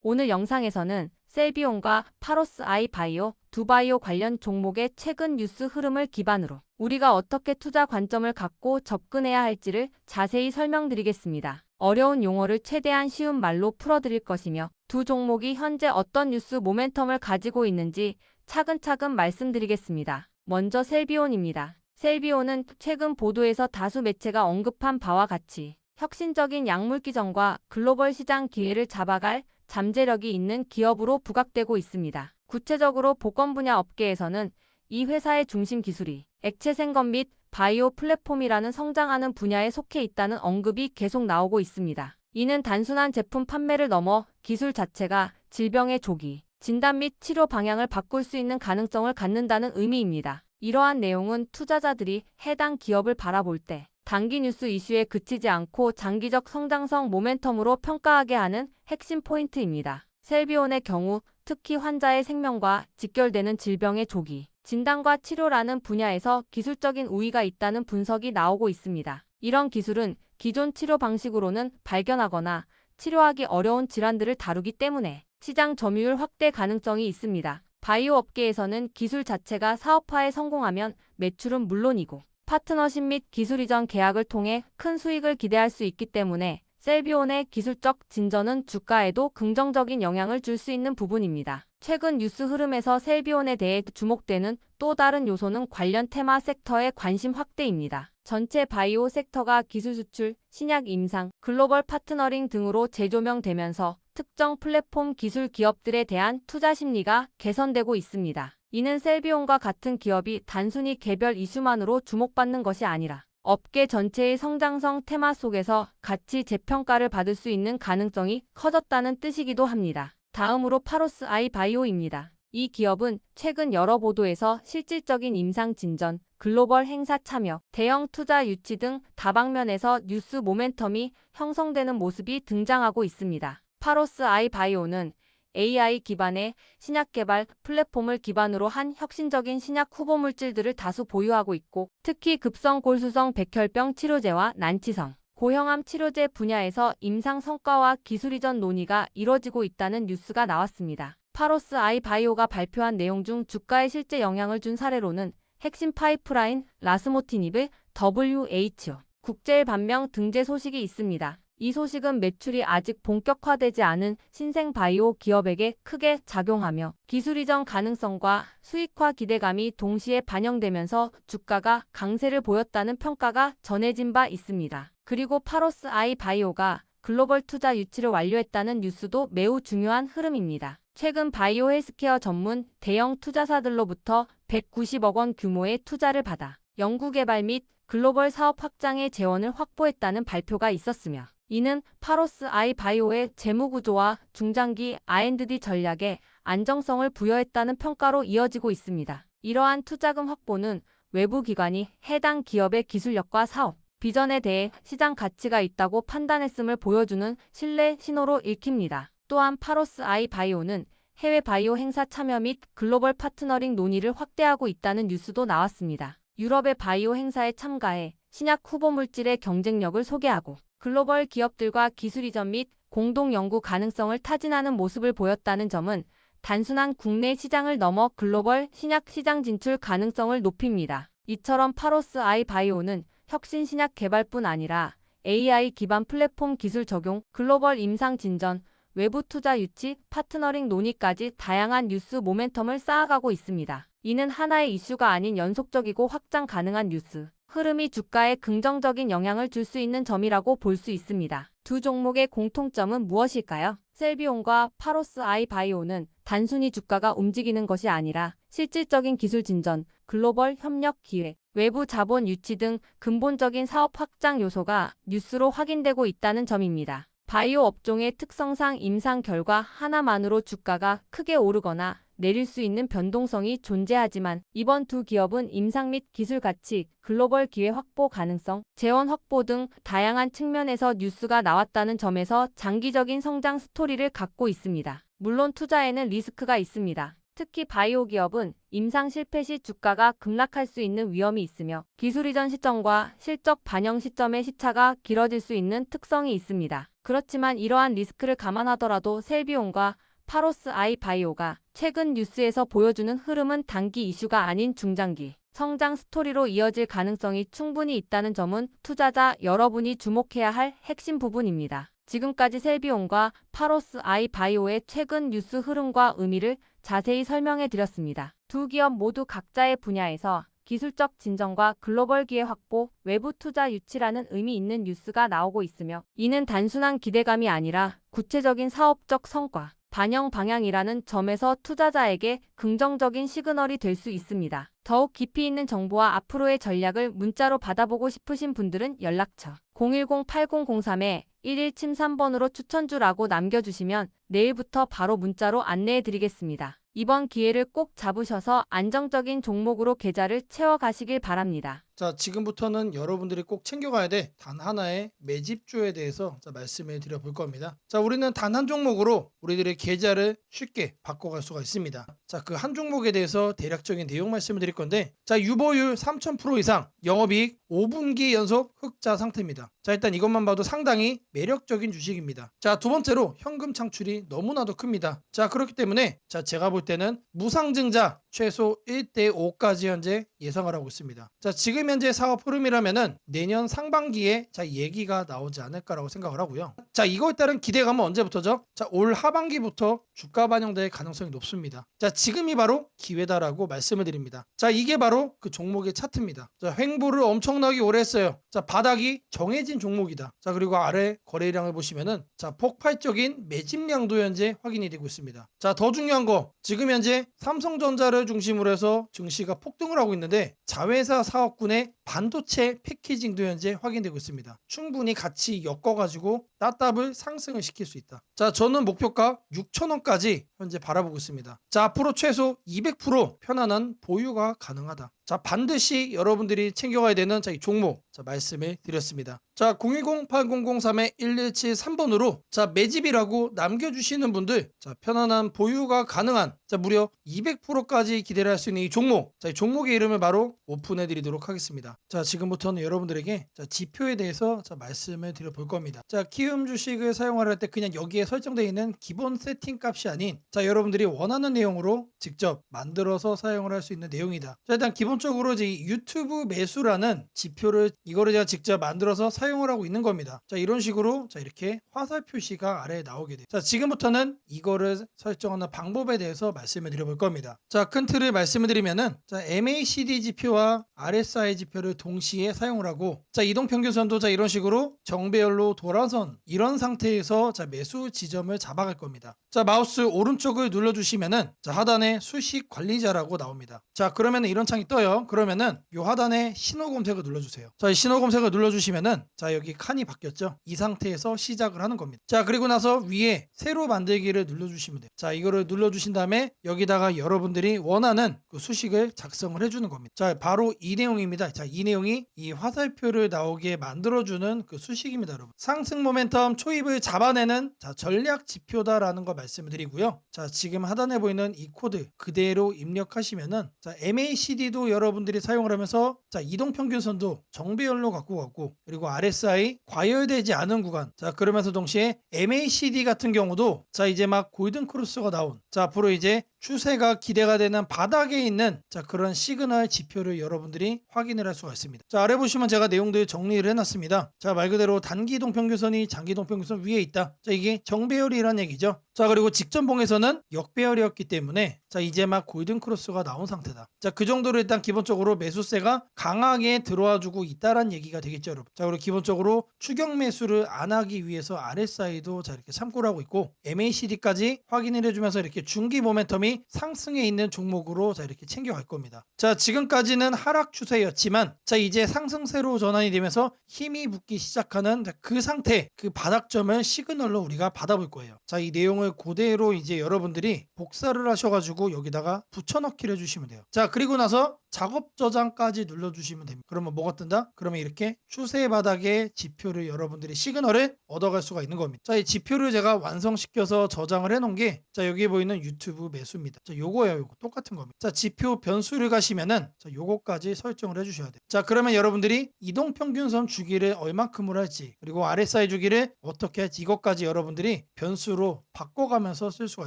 오늘 영상에서는 셀비온과 파로스 아이 바이오 두 바이오 관련 종목의 최근 뉴스 흐름을 기반으로 우리가 어떻게 투자 관점을 갖고 접근해야 할지를 자세히 설명드리겠습니다. 어려운 용어를 최대한 쉬운 말로 풀어드릴 것이며 두 종목이 현재 어떤 뉴스 모멘텀을 가지고 있는지 차근차근 말씀드리겠습니다. 먼저 셀비온입니다. 셀비온은 최근 보도에서 다수 매체가 언급한 바와 같이 혁신적인 약물 기전과 글로벌 시장 기회를 잡아갈 잠재력이 있는 기업으로 부각되고 있습니다. 구체적으로 보건 분야 업계에서는 이 회사의 중심 기술이 액체 생건 및 바이오 플랫폼이라는 성장하는 분야에 속해 있다는 언급이 계속 나오고 있습니다. 이는 단순한 제품 판매를 넘어 기술 자체가 질병의 조기, 진단 및 치료 방향을 바꿀 수 있는 가능성을 갖는다는 의미입니다. 이러한 내용은 투자자들이 해당 기업을 바라볼 때 단기 뉴스 이슈에 그치지 않고 장기적 성장성 모멘텀으로 평가하게 하는 핵심 포인트입니다. 셀비온의 경우 특히 환자의 생명과 직결되는 질병의 조기, 진단과 치료라는 분야에서 기술적인 우위가 있다는 분석이 나오고 있습니다. 이런 기술은 기존 치료 방식으로는 발견하거나 치료하기 어려운 질환들을 다루기 때문에 시장 점유율 확대 가능성이 있습니다. 바이오 업계에서는 기술 자체가 사업화에 성공하면 매출은 물론이고 파트너십 및 기술 이전 계약을 통해 큰 수익을 기대할 수 있기 때문에 셀비온의 기술적 진전은 주가에도 긍정적인 영향을 줄 수 있는 부분입니다. 최근 뉴스 흐름에서 셀비온에 대해 주목되는 또 다른 요소는 관련 테마 섹터의 관심 확대입니다. 전체 바이오 섹터가 기술 수출, 신약 임상, 글로벌 파트너링 등으로 재조명되면서 특정 플랫폼 기술 기업들에 대한 투자 심리가 개선되고 있습니다. 이는 셀비온과 같은 기업이 단순히 개별 이슈만으로 주목받는 것이 아니라 업계 전체의 성장성 테마 속에서 가치 재평가를 받을 수 있는 가능성이 커졌다는 뜻이기도 합니다. 다음으로 파로스 아이 바이오입니다. 이 기업은 최근 여러 보도에서 실질적인 임상 진전, 글로벌 행사 참여, 대형 투자 유치 등 다방면에서 뉴스 모멘텀이 형성되는 모습이 등장하고 있습니다. 파로스 아이 바이오는 AI 기반의 신약 개발 플랫폼을 기반으로 한 혁신적인 신약 후보 물질들을 다수 보유하고 있고 특히 급성 골수성 백혈병 치료제와 난치성, 고형암 치료제 분야에서 임상 성과와 기술 이전 논의가 이뤄지고 있다는 뉴스가 나왔습니다. 파로스 아이 바이오가 발표한 내용 중 주가에 실제 영향을 준 사례로는 핵심 파이프라인 라스모티닙의 WHO 국제일 반명 등재 소식이 있습니다. 이 소식은 매출이 아직 본격화되지 않은 신생 바이오 기업에게 크게 작용하며 기술 이전 가능성과 수익화 기대감이 동시에 반영되면서 주가가 강세를 보였다는 평가가 전해진 바 있습니다. 그리고 파로스 아이 바이오가 글로벌 투자 유치를 완료했다는 뉴스도 매우 중요한 흐름입니다. 최근 바이오 헬스케어 전문 대형 투자사들로부터 190억 원 규모의 투자를 받아 연구개발 및 글로벌 사업 확장에 재원을 확보했다는 발표가 있었으며 이는 파로스 아이 바이오의 재무구조와 중장기 R&D 전략에 안정성을 부여했다는 평가로 이어지고 있습니다. 이러한 투자금 확보는 외부 기관이 해당 기업의 기술력과 사업, 비전에 대해 시장 가치가 있다고 판단했음을 보여주는 신뢰 신호로 읽힙니다. 또한 파로스 아이 바이오는 해외 바이오 행사 참여 및 글로벌 파트너링 논의를 확대하고 있다는 뉴스도 나왔습니다. 유럽의 바이오 행사에 참가해 신약 후보 물질의 경쟁력을 소개하고 글로벌 기업들과 기술 이전 및 공동 연구 가능성을 타진하는 모습을 보였다는 점은 단순한 국내 시장을 넘어 글로벌 신약 시장 진출 가능성을 높입니다. 이처럼 파로스 아이 바이오는 혁신 신약 개발뿐 아니라 AI 기반 플랫폼 기술 적용, 글로벌 임상 진전, 외부 투자 유치, 파트너링 논의까지 다양한 뉴스 모멘텀을 쌓아가고 있습니다. 이는 하나의 이슈가 아닌 연속적이고 확장 가능한 뉴스 흐름이 주가에 긍정적인 영향을 줄 수 있는 점이라고 볼 수 있습니다. 두 종목의 공통점은 무엇일까요? 셀비온과 파로스 아이 바이오는 단순히 주가가 움직이는 것이 아니라 실질적인 기술 진전, 글로벌 협력 기회, 외부 자본 유치 등 근본적인 사업 확장 요소가 뉴스로 확인되고 있다는 점입니다. 바이오 업종의 특성상 임상 결과 하나만으로 주가가 크게 오르거나 내릴 수 있는 변동성이 존재하지만 이번 두 기업은 임상 및 기술 가치, 글로벌 기회 확보 가능성, 재원 확보 등 다양한 측면에서 뉴스가 나왔다는 점에서 장기적인 성장 스토리를 갖고 있습니다. 물론 투자에는 리스크가 있습니다. 특히 바이오 기업은 임상 실패 시 주가가 급락할 수 있는 위험이 있으며 기술 이전 시점과 실적 반영 시점의 시차가 길어질 수 있는 특성이 있습니다. 그렇지만 이러한 리스크를 감안하더라도 셀비온과 파로스 아이 바이오가 최근 뉴스에서 보여주는 흐름은 단기 이슈가 아닌 중장기 성장 스토리로 이어질 가능성이 충분히 있다는 점은 투자자 여러분이 주목해야 할 핵심 부분입니다. 지금까지 셀비온과 파로스 아이 바이오의 최근 뉴스 흐름과 의미를 자세히 설명해 드렸습니다. 두 기업 모두 각자의 분야에서 기술적 진전과 글로벌 기회 확보, 외부 투자 유치라는 의미 있는 뉴스가 나오고 있으며 이는 단순한 기대감이 아니라 구체적인 사업적 성과, 반영 방향이라는 점에서 투자자에게 긍정적인 시그널이 될 수 있습니다. 더욱 깊이 있는 정보와 앞으로의 전략을 문자로 받아보고 싶으신 분들은 연락처 010-8003-1173번으로 추천주라고 남겨주시면 내일부터 바로 문자로 안내해드리겠습니다. 이번 기회를 꼭 잡으셔서 안정적인 종목으로 계좌를 채워가시길 바랍니다. 자, 지금부터는 여러분들이 꼭 챙겨가야 돼 단 하나의 매집주에 대해서 말씀을 드려볼 겁니다. 자, 우리는 단 한 종목으로 우리들의 계좌를 쉽게 바꿔갈 수가 있습니다. 자, 그 한 종목에 대해서 대략적인 내용 말씀을 드릴 건데, 자, 유보율 3000% 이상, 영업이익 5분기 연속 흑자 상태입니다. 자, 일단 이것만 봐도 상당히 매력적인 주식입니다. 자, 두 번째로 현금 창출이 너무나도 큽니다. 자, 그렇기 때문에 제가 볼 때는 무상증자 최소 1대5까지 현재 예상을 하고 있습니다. 자, 지금 현재 사업 흐름이라면은 내년 상반기에 얘기가 나오지 않을까라고 생각을 하고요. 자, 이거에 따른 기대감은 언제부터죠? 자, 올 하반기부터 주가 반영될 가능성이 높습니다. 자, 지금이 바로 기회다라고 말씀을 드립니다. 자, 이게 바로 그 종목의 차트입니다. 자, 횡보를 엄청나게 오래 했어요. 자, 바닥이 정해진 종목이다. 자, 그리고 아래 거래량을 보시면은 폭발적인 매집량도 현재 확인이 되고 있습니다. 자, 더 중요한 거, 지금 현재 삼성전자를 중심으로 해서 증시가 폭등을 하고 있는데 자회사 사업군의 반도체 패키징도 현재 확인되고 있습니다. 충분히 같이 엮어가지고 따답을 상승을 시킬 수 있다. 자, 저는 목표가 6,000원까지 현재 바라보고 있습니다. 자, 앞으로 최소 200% 편안한 보유가 가능하다. 자, 반드시 여러분들이 챙겨가야 되는 이 종목 말씀을 드렸습니다. 자, 010-8003-1173번으로 매집이라고 남겨주시는 분들 편안한 보유가 가능한 무려 200%까지 기대를 할 수 있는 이 종목, 이 종목의 이름을 바로 오픈해 드리도록 하겠습니다. 자, 지금부터는 여러분들에게 지표에 대해서 말씀을 드려볼 겁니다. 자, 키움 주식을 사용할 때 그냥 여기에 설정되어 있는 기본 세팅 값이 아닌 여러분들이 원하는 내용으로 직접 만들어서 사용을 할 수 있는 내용이다. 자, 일단 기본적으로 유튜브 매수라는 지표를 이거를 제가 직접 만들어서 사용을 하고 있는 겁니다. 자, 이런 식으로 이렇게 화살 표시가 아래에 나오게 돼요. 자, 지금부터는 이거를 설정하는 방법에 대해서 말씀을 드려볼 겁니다. 자, 큰 틀을 말씀을 드리면은 MACD 지표와 RSI 지표를 동시에 사용을 하고 이동평균선도 이런 식으로 정배열로 돌아선 이런 상태에서 매수 지점을 잡아갈 겁니다. 자, 마우스 오른쪽을 눌러주시면은 하단에 수식 관리자라고 나옵니다. 자, 그러면 이런 창이 떠요. 그러면은 요 하단에 신호 검색을 눌러주세요. 자, 이 신호 검색을 눌러주시면은 여기 칸이 바뀌었죠. 이 상태에서 시작을 하는 겁니다. 자, 그리고 나서 위에 새로 만들기를 눌러주시면 돼요. 자, 이거를 눌러주신 다음에 여기다가 여러분들이 원하는 그 수식을 작성을 해주는 겁니다. 자, 바로 이 내용입니다. 자, 이 내용이 이 화살표를 나오게 만들어주는 그 수식입니다, 여러분. 상승 모멘텀 초입을 잡아내는 전략 지표다라는 거 말씀을 드리고요. 자, 지금 하단에 보이는 이 코드 그대로 입력하시면은 MACD도 여러분들이 사용을 하면서 이동평균선도 정배열로 갖고 갔고, 그리고 RSI 과열되지 않은 구간, 그러면서 동시에 MACD 같은 경우도 이제 막 골든 크로스가 나온, 앞으로 이제 추세가 기대가 되는 바닥에 있는 그런 시그널 지표를 여러분들이 확인을 할 수가 있습니다. 자, 아래 보시면 제가 내용들 정리를 해놨습니다. 자, 말 그대로 단기 동평균선이 장기 동평균선 위에 있다. 자, 이게 정배열이란 얘기죠. 자, 그리고 직전봉에서는 역배열이었기 때문에 이제 막 골든 크로스가 나온 상태다. 자, 그 정도로 일단 기본적으로 매수세가 강하게 들어와 주고 있다란 얘기가 되겠죠, 여러분. 자, 그리고 기본적으로 추격 매수를 안 하기 위해서 RSI도 이렇게 참고를 하고 있고, MACD까지 확인을 해주면서 이렇게 중기 모멘텀이 상승해 있는 종목으로 이렇게 챙겨갈 겁니다. 자, 지금까지는 하락 추세였지만 이제 상승세로 전환이 되면서 힘이 붙기 시작하는 그 상태, 그 바닥점을 시그널로 우리가 받아볼 거예요. 자, 이 내용을 내용을 그대로 이제 여러분들이 복사를 하셔가지고 여기다가 붙여넣기를 해주시면 돼요. 자, 그리고 나서 작업 저장까지 눌러주시면 됩니다. 그러면 뭐가 뜬다? 그러면 이렇게 추세 바닥에 지표를 여러분들이 시그널을 얻어갈 수가 있는 겁니다. 자, 이 지표를 제가 완성시켜서 저장을 해놓은 게 자, 여기 보이는 유튜브 매수입니다. 자, 요거예요. 요거 똑같은 겁니다. 자, 지표 변수를 가시면은 자, 요거까지 설정을 해주셔야 돼요. 자, 그러면 여러분들이 이동평균선 주기를 얼마큼으로 할지 그리고 RSI 주기를 어떻게 할지 이것까지 여러분들이 변수로 바꿔가면서 쓸 수가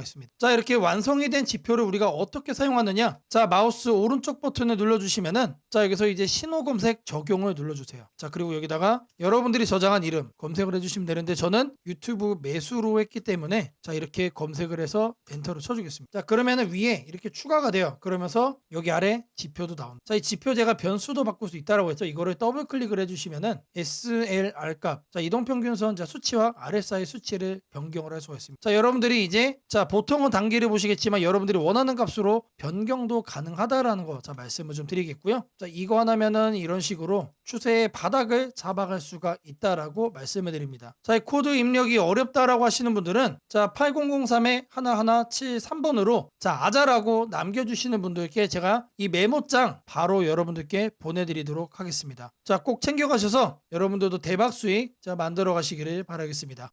있습니다. 자, 이렇게 완성이 된 지표를 우리가 어떻게 사용하느냐? 자, 마우스 오른쪽 버튼을 눌러주시면은 자, 여기서 이제 신호 검색 적용을 눌러주세요. 자, 그리고 여기다가 여러분들이 저장한 이름 검색을 해주시면 되는데 저는 유튜브 매수로 했기 때문에 자, 이렇게 검색을 해서 엔터를 쳐주겠습니다. 자, 그러면은 위에 이렇게 추가가 돼요. 그러면서 여기 아래 지표도 나옵니다. 자, 이 지표 제가 변수도 바꿀 수 있다라고 했죠. 이거를 더블 클릭을 해주시면은 SLR 값, 자, 이동평균선 자, 수치와 RSI 수치를 변경을 할 수가 있습니다. 자, 여러분들이 이제 자, 보통은 단계를 보시겠지만 여러분들이 원하는 값으로 변경도 가능하다라는 거 자, 말씀을 좀 드리겠고요. 자, 이거 하나면은 이런 식으로 추세의 바닥을 잡아갈 수가 있다라고 말씀을 드립니다. 자, 이 코드 입력이 어렵다라고 하시는 분들은 자, 8003-1173번으로 자, 아자라고 남겨주시는 분들께 제가 이 메모장 바로 여러분들께 보내드리도록 하겠습니다. 자, 꼭 챙겨가셔서 여러분들도 대박 수익 자, 만들어 가시기를 바라겠습니다.